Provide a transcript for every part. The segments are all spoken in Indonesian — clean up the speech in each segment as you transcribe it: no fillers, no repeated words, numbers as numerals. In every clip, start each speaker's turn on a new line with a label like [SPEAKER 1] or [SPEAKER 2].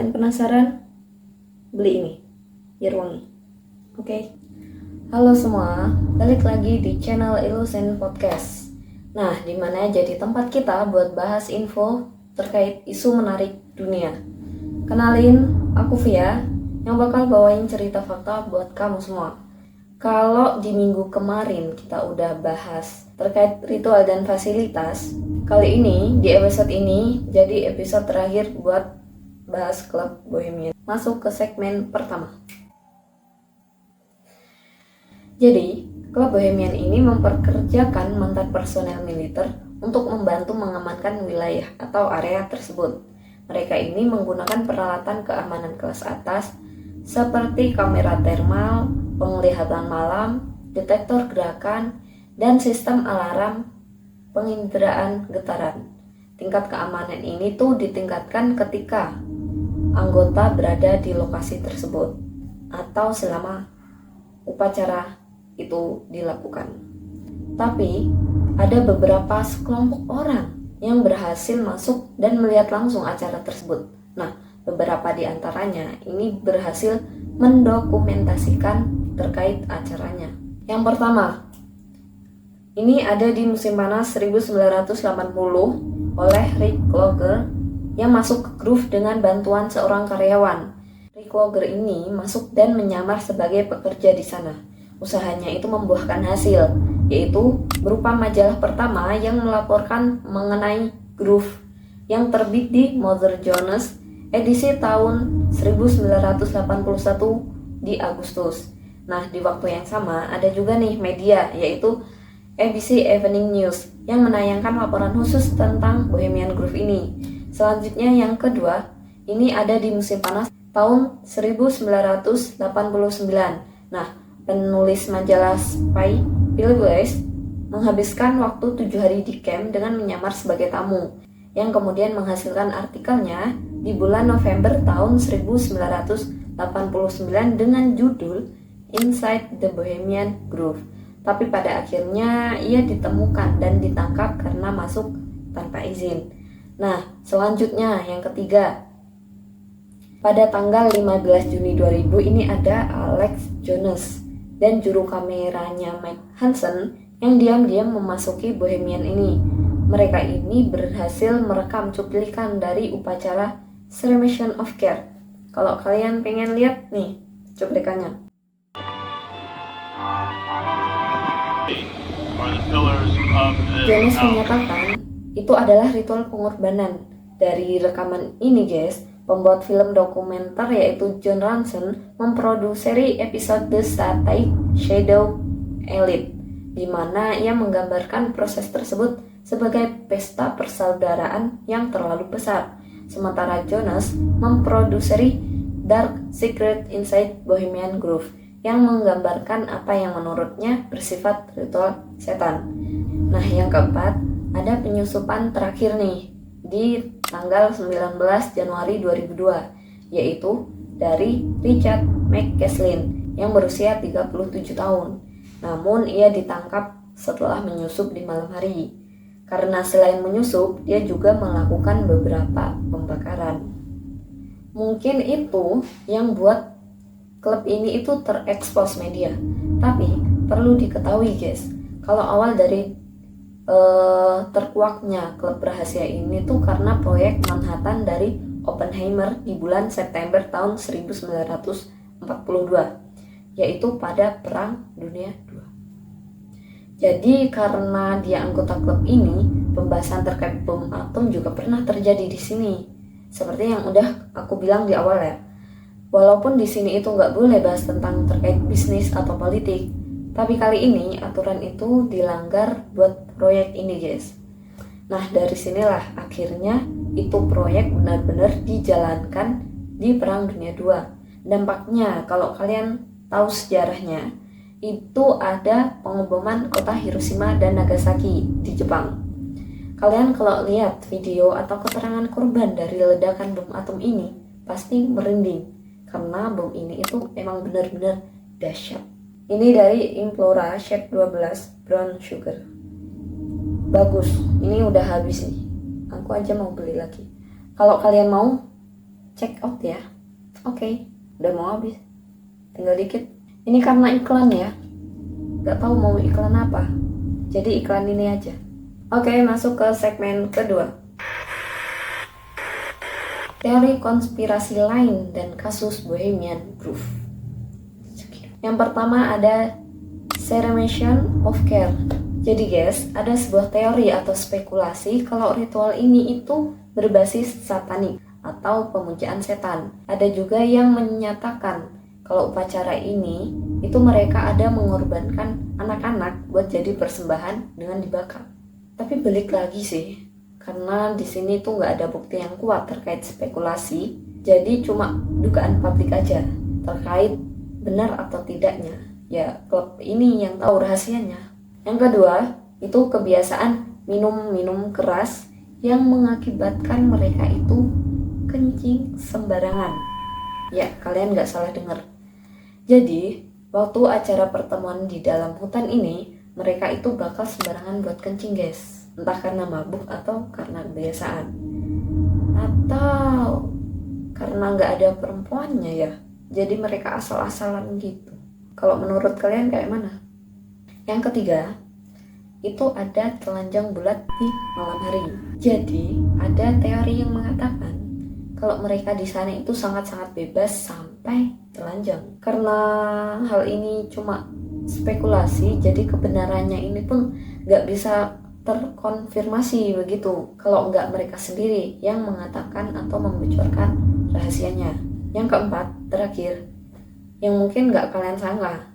[SPEAKER 1] Kalian penasaran? Beli ini, biar wangi. Oke. Halo semua, balik lagi di channel Illusion Podcast. Nah, dimana jadi tempat kita buat bahas info terkait isu menarik dunia. Kenalin, aku Via, yang bakal bawain cerita fakta buat kamu semua. Kalau di minggu kemarin kita udah bahas terkait ritual dan fasilitas, kali ini di episode ini jadi episode terakhir buat bahas klub Bohemian. Masuk ke segmen pertama. Jadi, klub Bohemian ini memperkerjakan mantan personel militer untuk membantu mengamankan wilayah atau area tersebut. Mereka ini menggunakan peralatan keamanan kelas atas seperti kamera termal, penglihatan malam, detektor gerakan, dan sistem alarm penginderaan getaran. Tingkat keamanan ini tuh ditingkatkan ketika anggota berada di lokasi tersebut atau selama upacara itu dilakukan. Tapi ada beberapa sekelompok orang yang berhasil masuk dan melihat langsung acara tersebut. Nah, beberapa di antaranya ini berhasil mendokumentasikan terkait acaranya. Yang pertama, ini ada di musim panas 1980 oleh Rick Loger yang masuk ke groove dengan bantuan seorang karyawan. Rick Loger ini masuk dan menyamar sebagai pekerja di sana. Usahanya itu membuahkan hasil, yaitu berupa majalah pertama yang melaporkan mengenai groove yang terbit di Mother Jones edisi tahun 1981 di Agustus. Nah, di waktu yang sama ada juga nih media, yaitu ABC Evening News yang menayangkan laporan khusus tentang Bohemian Groove ini. Selanjutnya yang kedua, ini ada di musim panas tahun 1989. Nah, penulis majalah Spy, Bill Weiss, menghabiskan waktu 7 hari di camp dengan menyamar sebagai tamu, yang kemudian menghasilkan artikelnya di bulan November tahun 1989 dengan judul Inside the Bohemian Groove. Tapi pada akhirnya ia ditemukan dan ditangkap karena masuk tanpa izin. Nah, selanjutnya yang ketiga. Pada tanggal 15 Juni 2000 ini ada Alex Jones dan juru kameranya Mike Hansen yang diam-diam memasuki Bohemian ini. Mereka ini berhasil merekam cuplikan dari upacara Celebration of Care. Kalau kalian pengen lihat nih cuplikannya. Jones menyatakan itu adalah ritual pengorbanan. Dari rekaman ini guys, pembuat film dokumenter yaitu Jon Ronson memproduksi episode The Satanic Shadow Elite, di mana ia menggambarkan proses tersebut sebagai pesta persaudaraan yang terlalu besar. Sementara Jones memproduksi Dark Secret Inside Bohemian Groove yang menggambarkan apa yang menurutnya bersifat ritual setan. Nah, yang keempat, ada penyusupan terakhir nih di tanggal 19 Januari 2002, yaitu dari Richard McCaslin yang berusia 37 tahun. Namun ia ditangkap setelah menyusup di malam hari. Karena selain menyusup, dia juga melakukan beberapa pembakaran. Mungkin itu yang buat klub ini itu terekspos media. Tapi perlu diketahui guys, kalau awal dari terkuaknya klub rahasia ini tuh karena proyek Manhattan dari Oppenheimer di bulan September tahun 1942, yaitu pada Perang Dunia II. Jadi karena dia anggota klub ini, pembahasan terkait bom atom juga pernah terjadi di sini. Seperti yang udah aku bilang di awal ya. Walaupun di sini itu nggak boleh bahas tentang terkait bisnis atau politik, tapi kali ini aturan itu dilanggar buat proyek ini guys. Nah, dari sinilah akhirnya itu proyek benar-benar dijalankan di Perang Dunia II. Dampaknya kalau kalian tahu sejarahnya, itu ada pengeboman kota Hiroshima dan Nagasaki di Jepang. Kalian kalau lihat video atau keterangan korban dari ledakan bom atom ini pasti merinding, karena bom ini itu emang benar-benar dahsyat. Ini dari Implora Shade 12 Brown Sugar. Bagus, ini udah habis nih. Aku aja mau beli lagi. Kalau kalian mau, check out ya. Oke, udah mau habis. Tinggal dikit. Ini karena iklan ya. Gak tahu mau iklan apa. Jadi iklan ini aja. Oke, masuk ke segmen kedua. Teori konspirasi lain dan kasus Bohemian Grove. Yang pertama ada Ceremation of Care. Jadi guys, ada sebuah teori atau spekulasi kalau ritual ini itu berbasis satanik atau pemujaan setan. Ada juga yang menyatakan kalau upacara ini itu mereka ada mengorbankan anak-anak buat jadi persembahan dengan dibakar. Tapi balik lagi sih, karena di sini tuh nggak ada bukti yang kuat terkait spekulasi, jadi cuma dugaan publik aja terkait benar atau tidaknya. Ya klub ini yang tahu rahasianya. Yang kedua, itu kebiasaan minum keras yang mengakibatkan mereka itu kencing sembarangan. Ya, kalian nggak salah dengar. Jadi, waktu acara pertemuan di dalam hutan ini, mereka itu bakal sembarangan buat kencing, guys. Entah karena mabuk atau karena kebiasaan. Atau karena nggak ada perempuannya ya. Jadi mereka asal-asalan gitu. Kalau menurut kalian kayak mana? Yang ketiga, itu ada telanjang bulat di malam hari. Jadi, ada teori yang mengatakan kalau mereka di sana itu sangat-sangat bebas sampai telanjang. Karena hal ini cuma spekulasi, jadi kebenarannya ini pun nggak bisa terkonfirmasi begitu. Kalau nggak mereka sendiri yang mengatakan atau membocorkan rahasianya. Yang keempat, terakhir, yang mungkin nggak kalian sangka.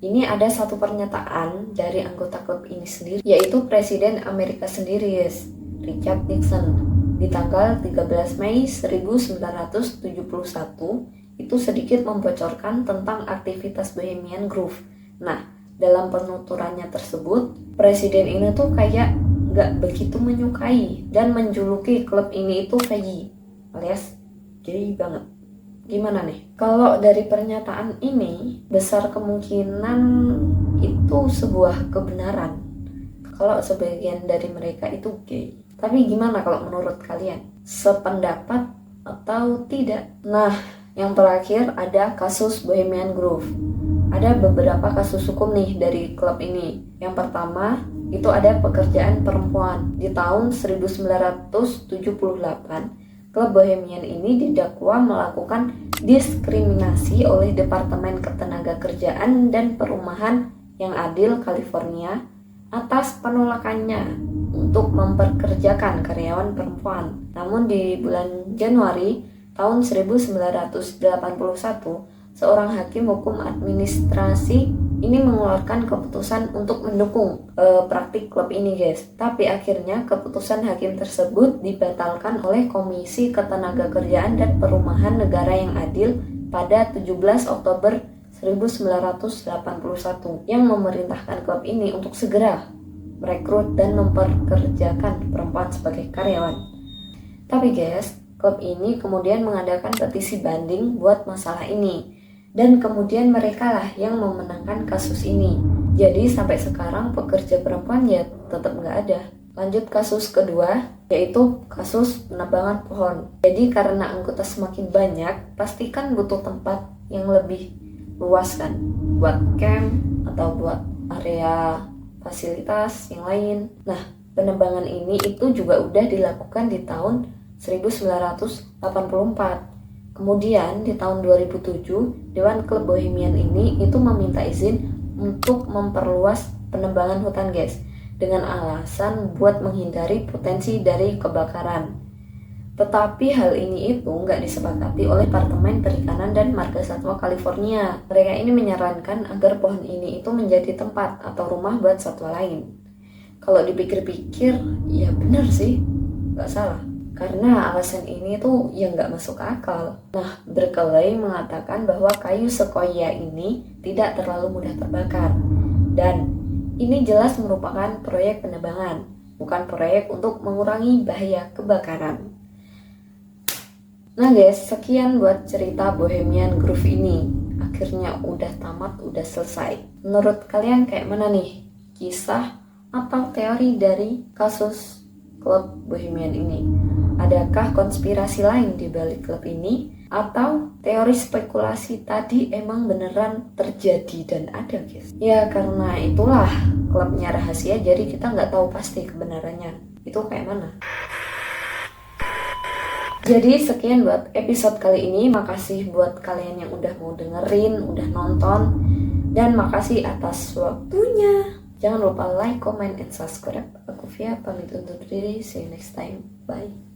[SPEAKER 1] Ini ada satu pernyataan dari anggota klub ini sendiri, yaitu Presiden Amerika sendiri, guys, Richard Nixon. Di tanggal 13 Mei 1971, itu sedikit membocorkan tentang aktivitas Bohemian Grove. Nah, dalam penuturannya tersebut, Presiden ini tuh kayak nggak begitu menyukai dan menjuluki klub ini itu faggy, alias gay banget. Gimana nih? Kalau dari pernyataan ini, besar kemungkinan itu sebuah kebenaran. Kalau sebagian dari mereka itu gay. Tapi gimana kalau menurut kalian? Sependapat atau tidak? Nah, yang terakhir ada kasus Bohemian Grove. Ada beberapa kasus hukum nih dari klub ini. Yang pertama, itu ada pekerjaan perempuan. Di tahun 1978, klub Bohemian ini didakwa melakukan diskriminasi oleh Departemen Ketenagakerjaan dan Perumahan yang Adil California atas penolakannya untuk memperkerjakan karyawan perempuan. Namun di bulan Januari tahun 1981, seorang hakim hukum administrasi ini mengeluarkan keputusan untuk mendukung praktik klub ini, guys. Tapi akhirnya keputusan hakim tersebut dibatalkan oleh Komisi Ketenagakerjaan dan Perumahan Negara yang Adil pada 17 Oktober 1981 yang memerintahkan klub ini untuk segera merekrut dan memperkerjakan perempuan sebagai karyawan. Tapi guys, klub ini kemudian mengadakan petisi banding buat masalah ini. Dan kemudian mereka lah yang memenangkan kasus ini. Jadi sampai sekarang pekerja perempuan ya tetap nggak ada. Lanjut kasus kedua, yaitu kasus penebangan pohon. Jadi karena anggota semakin banyak, pastikan butuh tempat yang lebih luas kan, buat camp atau buat area fasilitas yang lain. Nah, penebangan ini itu juga udah dilakukan di tahun 1984. Kemudian di tahun 2007, Dewan Klub Bohemian ini itu meminta izin untuk memperluas penebangan hutan, guys, dengan alasan buat menghindari potensi dari kebakaran. Tetapi hal ini itu nggak disepakati oleh Departemen Perikanan dan Marga Satwa California. Mereka ini menyarankan agar pohon ini itu menjadi tempat atau rumah buat satwa lain. Kalau dipikir-pikir, ya benar sih, nggak salah. Karena alasan ini tuh yang nggak masuk akal. Nah, Berkeley mengatakan bahwa kayu sequoia ini tidak terlalu mudah terbakar. Dan ini jelas merupakan proyek penebangan, bukan proyek untuk mengurangi bahaya kebakaran. Nah guys, sekian buat cerita Bohemian Grove ini. Akhirnya udah tamat, udah selesai. Menurut kalian kayak mana nih? Kisah atau teori dari kasus klub Bohemian ini? Adakah konspirasi lain di balik klub ini? Atau teori spekulasi tadi emang beneran terjadi dan ada, guys? Ya karena itulah klubnya rahasia, jadi kita nggak tahu pasti kebenarannya itu kayak mana. Jadi sekian buat episode kali ini. Makasih buat kalian yang udah mau dengerin, udah nonton, dan makasih atas waktunya. Jangan lupa like, comment, and subscribe. Aku Via, pamit undur diri. See you next time. Bye.